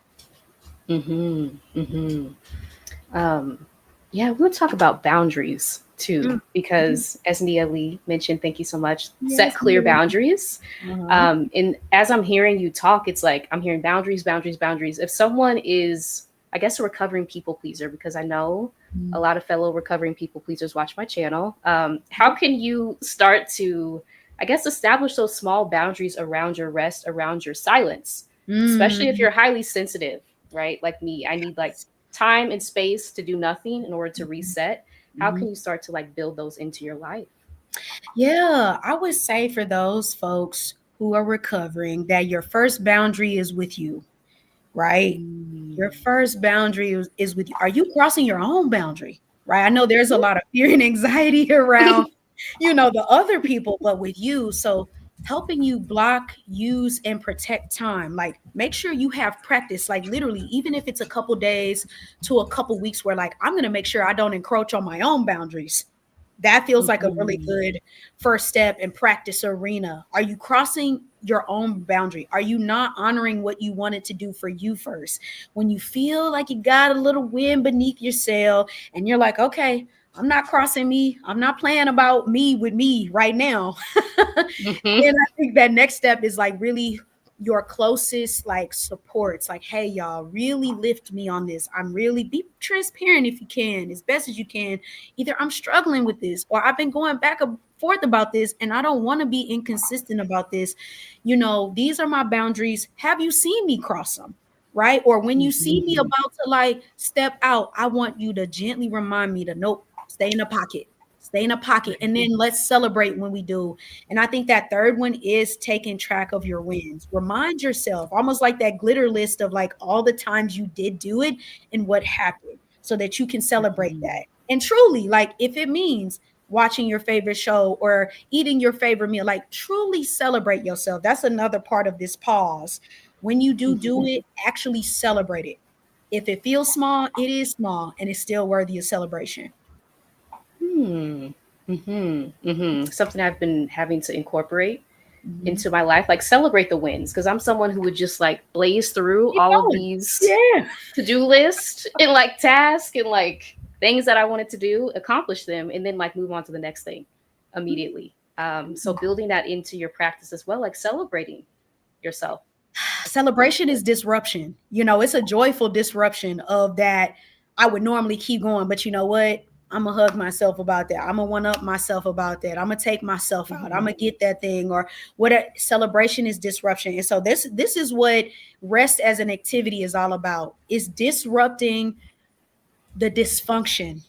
Yeah, we'll talk about boundaries too, because as Nia Lee mentioned, thank you so much, set clear boundaries. And as I'm hearing you talk, it's like I'm hearing boundaries. If someone is, I guess, a recovering people pleaser, because I know a lot of fellow recovering people pleasers watch my channel, how can you start to, I guess, establish those small boundaries around your rest, around your silence, especially if you're highly sensitive, right? Like me, I need like time and space to do nothing in order to reset. How can you start to like build those into your life? Yeah, I would say for those folks who are recovering, that your first boundary is with you, right? Your first boundary is with you. Are you crossing your own boundary, right? I know there's a lot of fear and anxiety around, the other people, but with you. So helping you block, use, and protect time. Like, make sure you have practice, like literally, even if it's a couple days to a couple weeks where like, I'm going to make sure I don't encroach on my own boundaries. That feels like a really Mhm. good first step in practice arena. Are you crossing your own boundary? Are you not honoring what you wanted to do for you first? When you feel like you got a little wind beneath your sail and you're like, okay, I'm not crossing me. I'm not playing about me with me right now. Mhm. And I think that next step is like really your closest like supports, like, hey y'all, really lift me on this. I'm really, be transparent if you can, as best as you can. Either I'm struggling with this or I've been going back and forth about this and I don't want to be inconsistent about this. You know, these are my boundaries. Have you seen me cross them? Right? Or when you see me Mhm. about to like step out, I want you to gently remind me to, nope, stay in the pocket, stay in a pocket, and then let's celebrate when we do. And I think that third one is taking track of your wins. Remind yourself, almost like that glitter list of like all the times you did do it and what happened, so that you can celebrate Mhm. that. And truly, like if it means watching your favorite show or eating your favorite meal, like truly celebrate yourself. That's another part of this pause. When you do Mhm. it, actually celebrate it. If it feels small, it is small and it's still worthy of celebration. Hmm. Mhm. Mhm. Something I've been having to incorporate Mhm. into my life, like celebrate the wins, because I'm someone who would just like blaze through Keep all of going. these Yeah. to-do lists and like tasks and like things that I wanted to do, accomplish them, and then like move on to the next thing immediately. So building that into your practice as well, like celebrating yourself. Celebration is disruption. You know, it's a joyful disruption of that. I would normally keep going, but you know what? I'm gonna hug myself about that. I'm gonna one up myself about that. I'm gonna take myself out. I'm Mhm. gonna get that thing or what. Celebration is disruption, and so this is what rest as an activity is all about. Is disrupting the dysfunction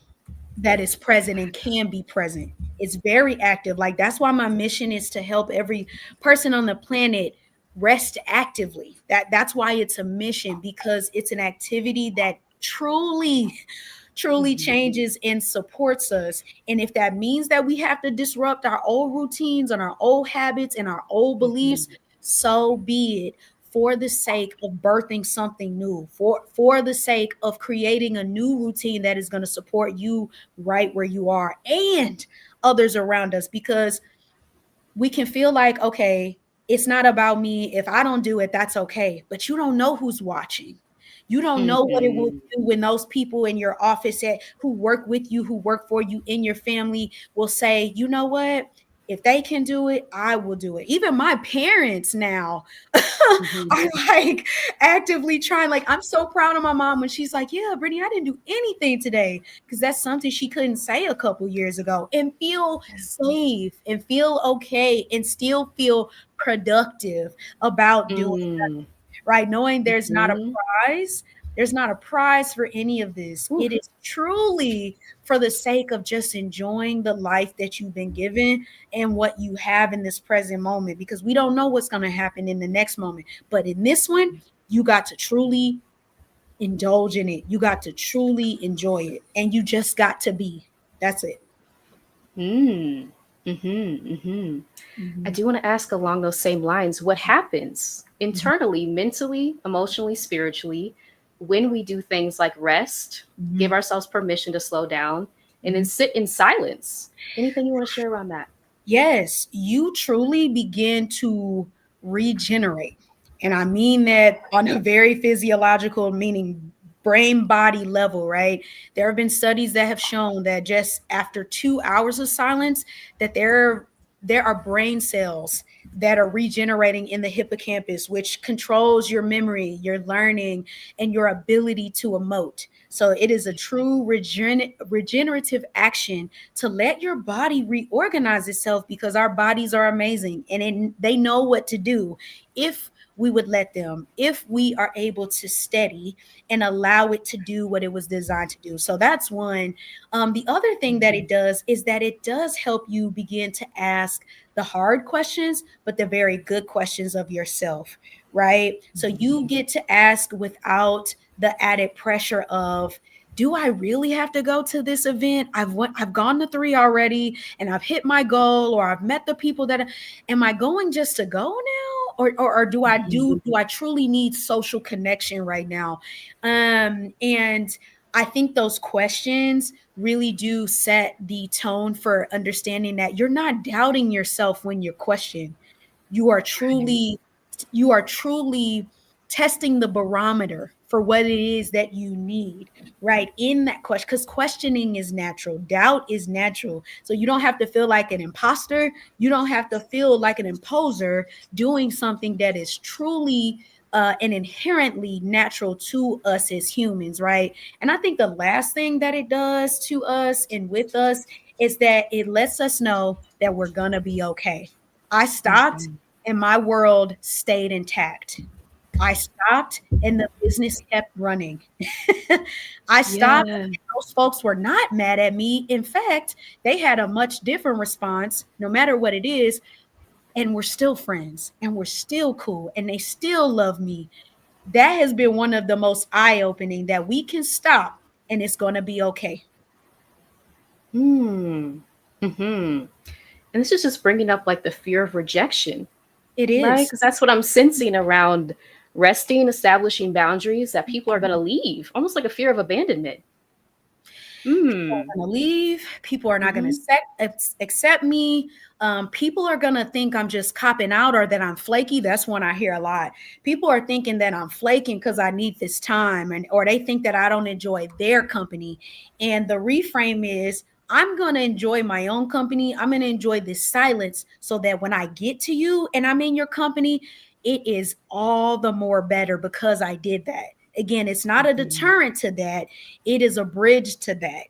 that is present and can be present. It's very active. Like that's why my mission is to help every person on the planet rest actively. That's why it's a mission, because it's an activity that truly Mhm. changes and supports us. And if that means that we have to disrupt our old routines and our old habits and our old beliefs, Mhm. so be it, for the sake of birthing something new, for the sake of creating a new routine that is going to support you right where you are and others around us. Because we can feel like, okay, it's not about me. If I don't do it, that's okay. But you don't know who's watching. You don't know what it will Mhm. do when those people in your office who work with you, who work for you in your family will say, you know what? If they can do it, I will do it. Even my parents now Mhm. are like actively trying. Like, I'm so proud of my mom when she's like, yeah, Brittany, I didn't do anything today, because that's something she couldn't say a couple years ago, and feel safe and feel okay and still feel productive about doing, Mm. right? Knowing there's not a Mhm. prize. There's not a prize for any of this. Ooh. It is truly for the sake of just enjoying the life that you've been given and what you have in this present moment, because we don't know what's going to happen in the next moment. But in this one, you got to truly indulge in it. You got to truly enjoy it. And you just got to be. That's it. Mm. Mhm. Mhm. I Mhm. do want to ask along those same lines, what happens Mhm. internally, mentally, emotionally, spiritually, when we do things like rest, give Mhm. ourselves permission to slow down, and then Mhm. sit in silence? Anything you want to share around that? Yes, you truly begin to regenerate. And I mean that on a very physiological, meaning brain body level, right? There have been studies that have shown that just after 2 hours of silence, that there are brain cells that are regenerating in the hippocampus, which controls your memory, your learning, and your ability to emote. So it is a true regenerative action to let your body reorganize itself, because our bodies are amazing and they know what to do if we would let them, if we are able to steady and allow it to do what it was designed to do. So that's one. The other thing that it does is that it does help you begin to ask the hard questions, but the very good questions of yourself, right? So you get to ask without the added pressure of, do I really have to go to this event? I've gone to 3 already and I've hit my goal, or I've met the people that am I going just to go now? Or do I truly need social connection right now? And I think those questions really do set the tone for understanding that you're not doubting yourself when you're questioning. You are truly you are truly testing the barometer for what it is that you need, right, in that question, because questioning is natural, doubt is natural. So you don't have to feel like an imposter, you don't have to feel like an imposer doing something that is truly and inherently natural to us as humans, right? And I think the last thing that it does to us and with us is that it lets us know that we're gonna be okay. I stopped Mhm. and my world stayed intact. I stopped and the business kept running. I stopped Yeah. and those folks were not mad at me. In fact, they had a much different response, no matter what it is. And we're still friends and we're still cool and they still love me. That has been one of the most eye opening, that we can stop and it's going to be okay. Hmm. Hmm. And this is just bringing up like the fear of rejection, It right? is. Because that's what I'm sensing around resting, establishing boundaries, that people are going to leave, almost like a fear of abandonment. Hmm. Going to leave. People are not going to Mm-hmm. accept me. People are going to think I'm just copping out or that I'm flaky. That's one I hear a lot. People are thinking that I'm flaking because I need this time, and or they think that I don't enjoy their company. And the reframe is, I'm going to enjoy my own company. I'm going to enjoy this silence so that when I get to you and I'm in your company, it is all the more better because I did that. Again, it's not a Mm-hmm. deterrent to that, it is a bridge to that.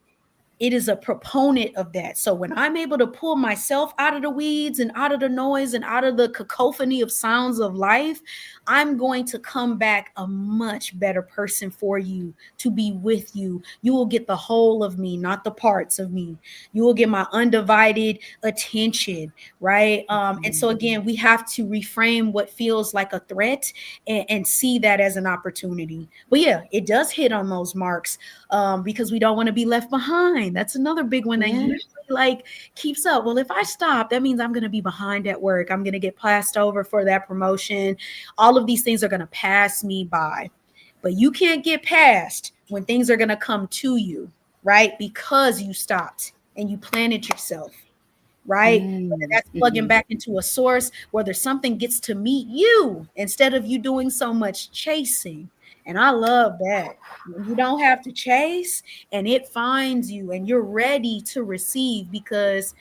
It is a proponent of that. So when I'm able to pull myself out of the weeds and out of the noise and out of the cacophony of sounds of life, I'm going to come back a much better person for you, to be with you. You will get the whole of me, not the parts of me. You will get my undivided attention, right? And Mm-hmm. so again, we have to reframe what feels like a threat and see that as an opportunity. But yeah, it does hit on those marks, because we don't want to be left behind. That's another big one that Yeah. usually like keeps up. Well, if I stop, that means I'm going to be behind at work. I'm going to get passed over for that promotion. All of these things are going to pass me by. But you can't get past when things are going to come to you, right? Because you stopped and you planted yourself, right? Whether that's plugging Mm-hmm. back into a source, whether something gets to meet you instead of you doing so much chasing. And I love that. When you don't have to chase and it finds you and you're ready to receive, because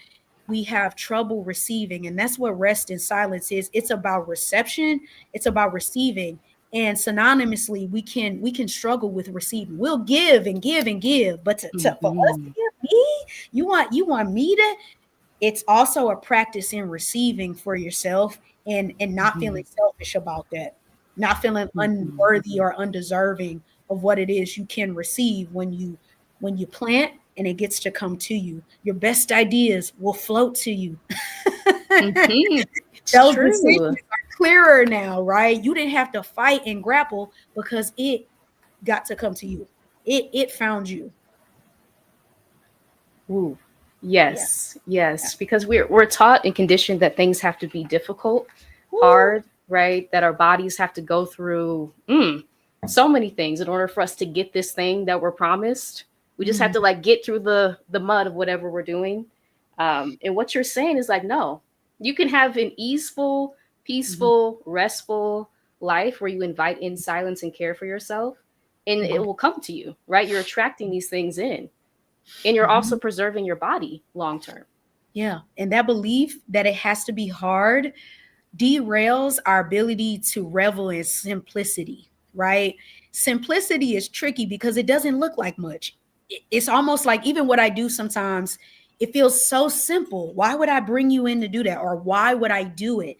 we have trouble receiving. And that's what rest in silence is. It's about reception, it's about receiving. And synonymously, we can struggle with receiving. We'll give and give and give, but for us to Mm-hmm. give me, you want me to, it's also a practice in receiving for yourself, and not feeling selfish about that, not feeling Mm-hmm. unworthy or undeserving of what it is you can receive when you plant and it gets to come to you. Your best ideas will float to you. Mm-hmm. It's Those decisions true. are clearer now, right? You didn't have to fight and grapple because it got to come to you. It found you. Ooh. Yeah. Yes, Yeah. yes, because we're taught and conditioned that things have to be difficult, Woo. hard, right? That our bodies have to go through so many things in order for us to get this thing that we're promised. We just have Mhm. to like get through the mud of whatever we're doing. And what you're saying is like, no, you can have an easeful, Mhm. peaceful, restful life where you invite in silence and care for yourself, and it Mhm. will come to you, right? You're attracting these things in, and you're also Mhm. preserving your body long term. Yeah. And that belief that it has to be hard derails our ability to revel in simplicity, right? Simplicity is tricky because it doesn't look like much. It's almost like even what I do sometimes, it feels so simple. Why would I bring you in to do that? Or why would I do it?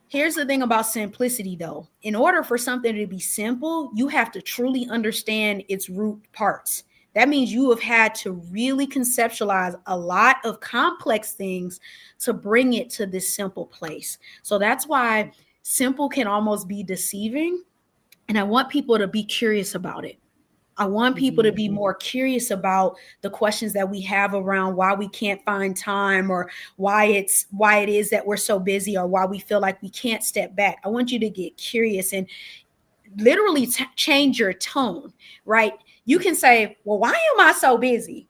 Here's the thing about simplicity, though. In order for something to be simple, you have to truly understand its root parts. That means you have had to really conceptualize a lot of complex things to bring it to this simple place. So that's why simple can almost be deceiving. And I want people to be curious about it. I want people to Mhm. be more curious about the questions that we have around why we can't find time, or why it is that we're so busy, or why we feel like we can't step back. I want you to get curious and literally change your tone, right? You can say, well, why am I so busy?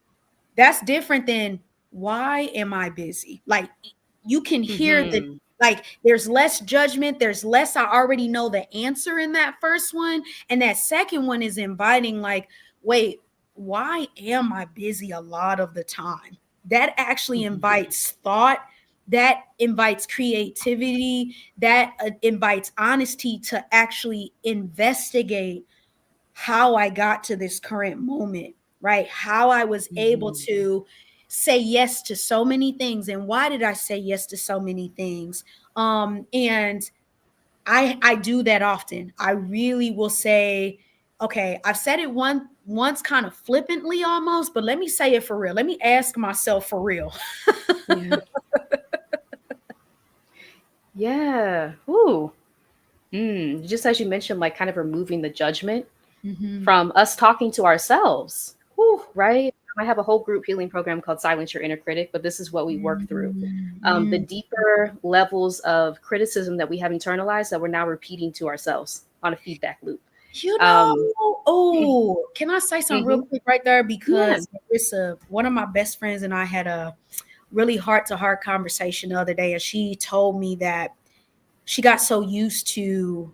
That's different than why am I busy? Like, you can hear the, Mhm. like, there's less judgment, there's less I already know the answer in that first one. And that second one is inviting, like, wait, why am I busy a lot of the time? That actually Mhm. invites thought, that invites creativity, that invites honesty to actually investigate how I got to this current moment, right? How I was able Mhm. to say yes to so many things, and why did I say yes to so many things? And I do that often. I really will say, okay, I've said it once kind of flippantly almost, but let me say it for real. Let me ask myself for real. Yeah. Yeah. Ooh. Just as you mentioned, like kind of removing the judgment Mhm. from us talking to ourselves. Whew, right? I have a whole group healing program called Silence Your Inner Critic, but this is what we work through. The Mm. deeper levels of criticism that we have internalized that we're now repeating to ourselves on a feedback loop. You know, Um, oh, can I say something real mhm. quick right there? Yeah. Because Marissa, one of my best friends and I had a really heart to heart conversation the other day, and she told me that she got so used to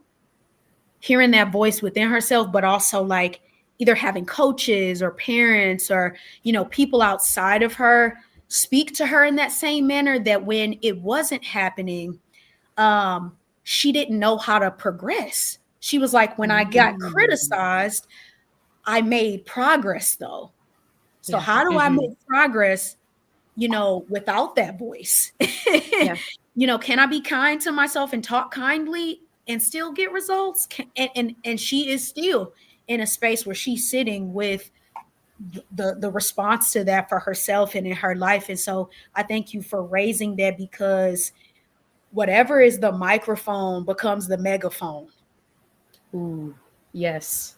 hearing that voice within herself, but also like either having coaches or parents or, people outside of her speak to her in that same manner, that when it wasn't happening, um, she didn't know how to progress. She was like, when I got Mm. criticized, I made progress though. So Yeah. how do I Hmm. make progress, without that voice? Yeah. Can I be kind to myself and talk kindly and still get results? And she is still in a space where she's sitting with the response to that for herself and in her life. And so I thank you for raising that, because whatever is the microphone becomes the megaphone. Ooh. Yes.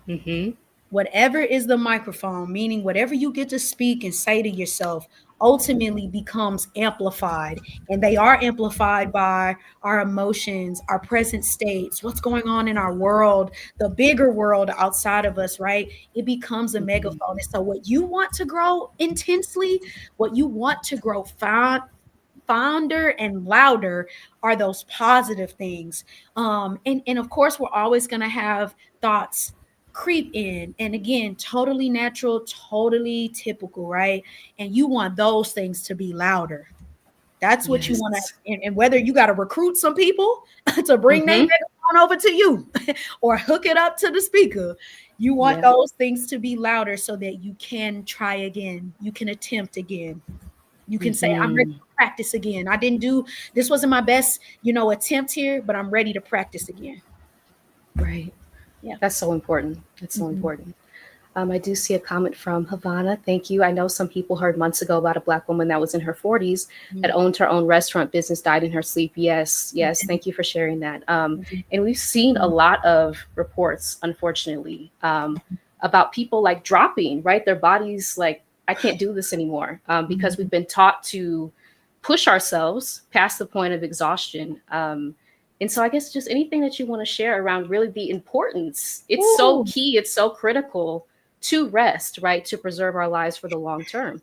Hmm. Whatever is the microphone, meaning whatever you get to speak and say to yourself, ultimately becomes amplified. And they are amplified by our emotions, our present states, what's going on in our world, the bigger world outside of us, right? It becomes a Hmm. megaphone. And so, what you want to grow intensely, what you want to grow fonder and louder, are those positive things. And of course, we're always going to have thoughts creep in, and again, totally natural, totally typical, right? And you want those things to be louder. That's what you want Yes. to. And whether you got to recruit some people to bring their Hmm. megaphone over to you or hook it up to the speaker, you want Yeah. those things to be louder so that you can try again, you can attempt again, you can say, I'm ready Hmm. to practice again. I didn't do this, wasn't my best, attempt here, but I'm ready to practice again. Right. Yeah. That's so important. That's so Mhm. important. I do see a comment from Havana. Thank you. I know some people heard months ago about a Black woman that was in her 40s, had Mhm. owned her own restaurant business, died in her sleep. Yes, yes. Mhm. Thank you for sharing that. Mhm. And we've seen a lot of reports, unfortunately, about people like dropping, right? Their bodies, like, I can't do this anymore, because Mhm. we've been taught to push ourselves past the point of exhaustion. And so I guess just anything that you want to share around really the importance. It's so Ooh. key, it's so critical to rest, right? To preserve our lives for the long term.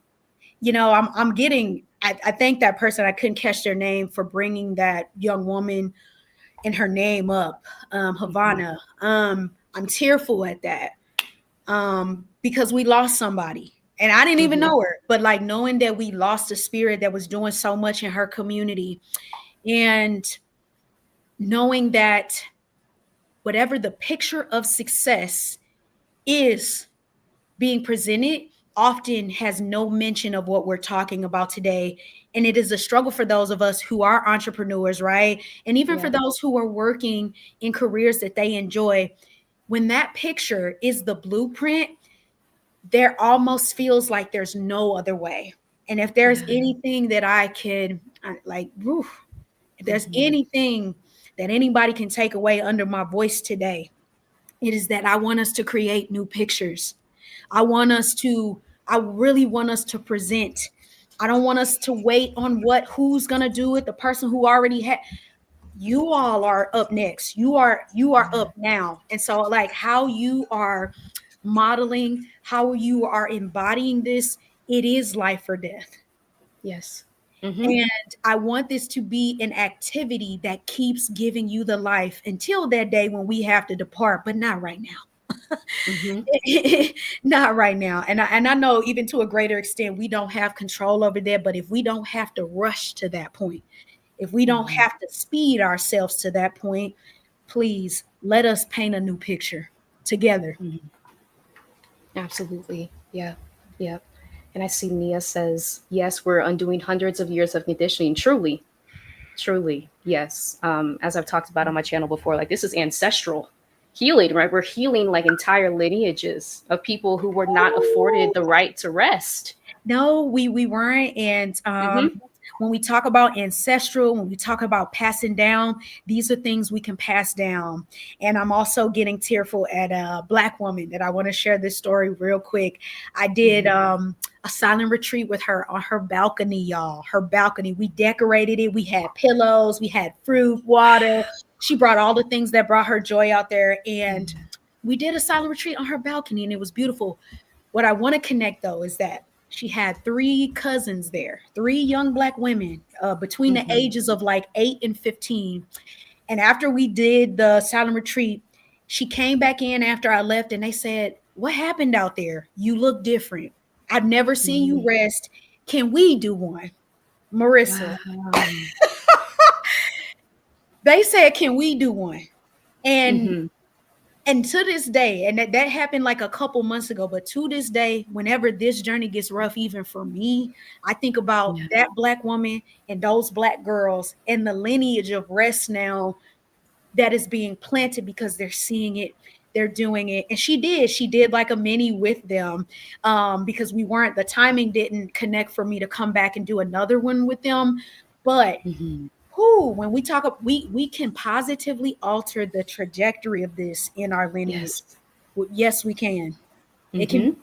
I'm getting, I thank that person, I couldn't catch their name, for bringing that young woman and her name up, Mhm. Havana. I'm tearful at that, because we lost somebody. And I didn't even Mhm. know her, but like knowing that we lost a spirit that was doing so much in her community, and knowing that whatever the picture of success is being presented often has no mention of what we're talking about today. And it is a struggle for those of us who are entrepreneurs, right? And even for Yeah. those who are working in careers that they enjoy. When that picture is the blueprint, there almost feels like there's no other way. And if there's Yeah. anything that I could, like, whew, if there's Mhm. anything that anybody can take away under my voice today, It is that I want us to create new pictures. I want us to, I really want us to present. I don't want us to wait on who's gonna do it, the person who already had. You all are up next. You are up now. And so like how you are modeling, how you are embodying this, it is life or death. Yes. Mm-hmm. And I want this to be an activity that keeps giving you the life until that day when we have to depart, but not right now. Mm-hmm. Not right now. And I know even to a greater extent we don't have control over that, but if we don't have to rush to that point, if we don't Mm-hmm. have to speed ourselves to that point, please let us paint a new picture together. Mm-hmm. Absolutely. Yeah. Yeah. And I see Nia says, yes, we're undoing hundreds of years of conditioning. Truly, truly, yes. As I've talked about on my channel before, like this is ancestral healing, right? We're healing like entire lineages of people who were not afforded the right to rest. No, we weren't. And Mm-hmm. when we talk about ancestral, when we talk about passing down, these are things we can pass down. And I'm also getting tearful at a Black woman that I want to share this story real quick. I did Mm-hmm. a silent retreat with her on her balcony, y'all. Her balcony. We decorated it. We had pillows, we had fruit, water. She brought all the things that brought her joy out there. And we did a silent retreat on her balcony, and it was beautiful. What I want to connect though is that she had three cousins there, three young Black women between the Mm-hmm. ages of like 8 and 15. And after we did the silent retreat, she came back in after I left and they said, "What happened out there? You look different. I've never seen you Mm-hmm. rest. Can we do one?" Marissa, Wow. they said, "Can we do one?" And Mm-hmm. and to this day, and that happened like a couple months ago, but to this day, whenever this journey gets rough, even for me, I think about Yeah. that Black woman and those Black girls and the lineage of rest now that is being planted because they're seeing it, they're doing it. And she did like a mini with them, because the timing didn't connect for me to come back and do another one with them. But Mm-hmm. who, when we talk, we can positively alter the trajectory of this in our lineage. Yes. Yes, we can. It can. Mm-hmm.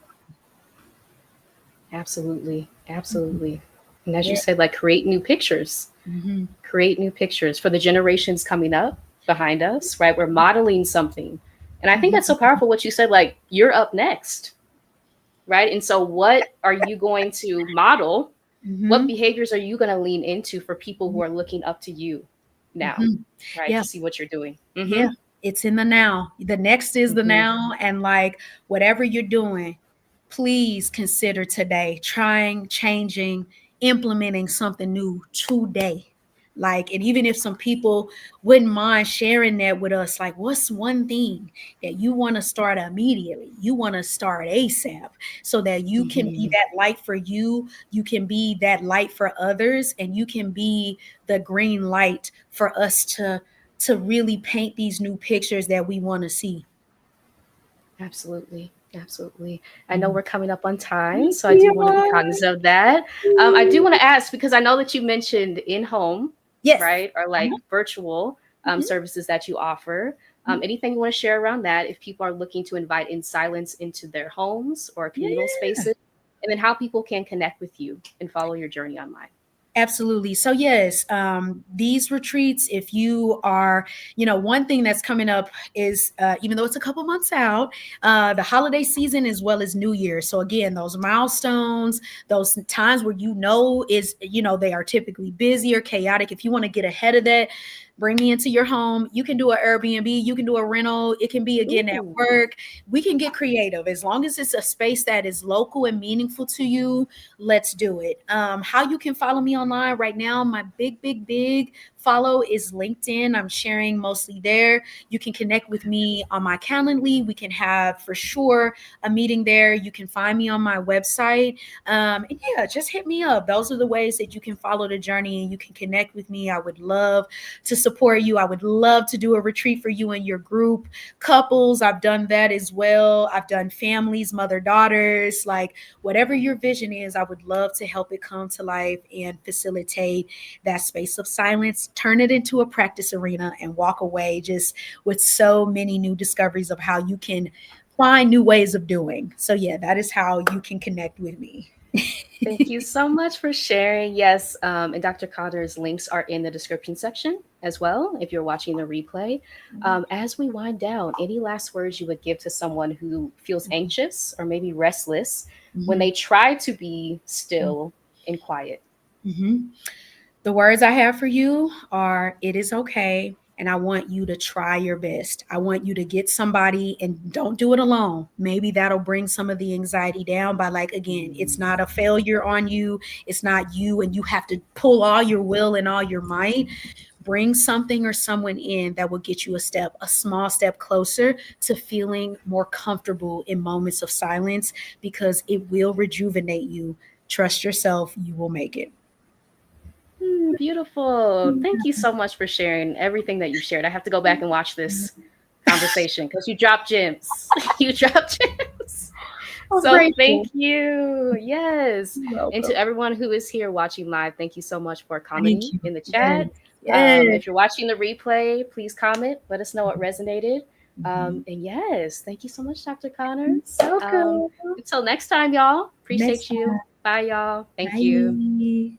Absolutely. Absolutely. And as you Yeah. said, like create new pictures, Hmm. create new pictures for the generations coming up behind us, right? We're modeling something. And I think that's so powerful what you said, like, you're up next, right? And so, what are you going to model? What Hmm. behaviors are you going to lean into for people who are looking up to you now, Hmm. right? Yeah. To see what you're doing. Mm-hmm. Yeah. It's in the now. The next is the Mm-hmm. now. And like whatever you're doing, please consider today trying, changing, implementing something new today. Like, and even if some people wouldn't mind sharing that with us, like, what's one thing that you want to start immediately? You want to start ASAP so that you can be Mm-hmm. that light for you can be that light for others, and you can be the green light for us to really paint these new pictures that we want to see. Absolutely. Absolutely. I know Mhm. we're coming up on time, so I do want to be cognizant of that. I do want to ask because I know that you mentioned in home, Yes. right, or like Mhm. virtual Mhm. services that you offer. Mhm. Anything you want to share around that if people are looking to invite in silence into their homes or communal Yeah. spaces, and then how people can connect with you and follow your journey online? Absolutely. So yes, these retreats, if you are, one thing that's coming up is, even though it's a couple months out, the holiday season as well as New Year. So again, those milestones, those times where they are typically busy or chaotic. If you want to get ahead of that, bring me into your home. You can do an Airbnb, you can do a rental. It can be again at Ooh. work. We can get creative as long as it's a space that is local and meaningful to you. Let's do it. How you can follow me online right now, my big follow is LinkedIn. I'm sharing mostly there. You can connect with me on my Calendly. We can have for sure a meeting there. You can find me on my website. And yeah, just hit me up. Those are the ways that you can follow the journey and you can connect with me. I would love to support you. I would love to do a retreat for you and your group. Couples, I've done that as well. I've done families, mother daughters, like whatever your vision is, I would love to help it come to life and facilitate that space of silence, turn it into a practice arena, and walk away just with so many new discoveries of how you can find new ways of doing. So, yeah, that is how you can connect with me. Thank you so much for sharing. Yes, and Dr. Connor's links are in the description section as well if you're watching the replay. As we wind down, any last words you would give to someone who feels anxious or maybe restless when they try to be still and quiet? Mm-hmm. The words I have for you are it is okay. And I want you to try your best. I want you to get somebody and don't do it alone. Maybe that'll bring some of the anxiety down by, like, again, it's not a failure on you. It's not you and you have to pull all your will and all your might. Bring something or someone in that will get you a small step closer to feeling more comfortable in moments of silence, because it will rejuvenate you. Trust yourself, you will make it. Beautiful. Thank you so much for sharing everything that you shared. I have to go back and watch this conversation because you dropped gems. You dropped gems. Oh, So grateful. thank you. Yes. You're And welcome. to everyone who is here watching live, thank you so much for Thank commenting you. in the Yes. chat. Yes. If you're watching the replay, please comment. Let us know what resonated. Mhm. And yes, thank you so much, Dr. Connors. Welcome. Until next time, y'all. Next Appreciate you. time. Bye, y'all. Thank you. Bye.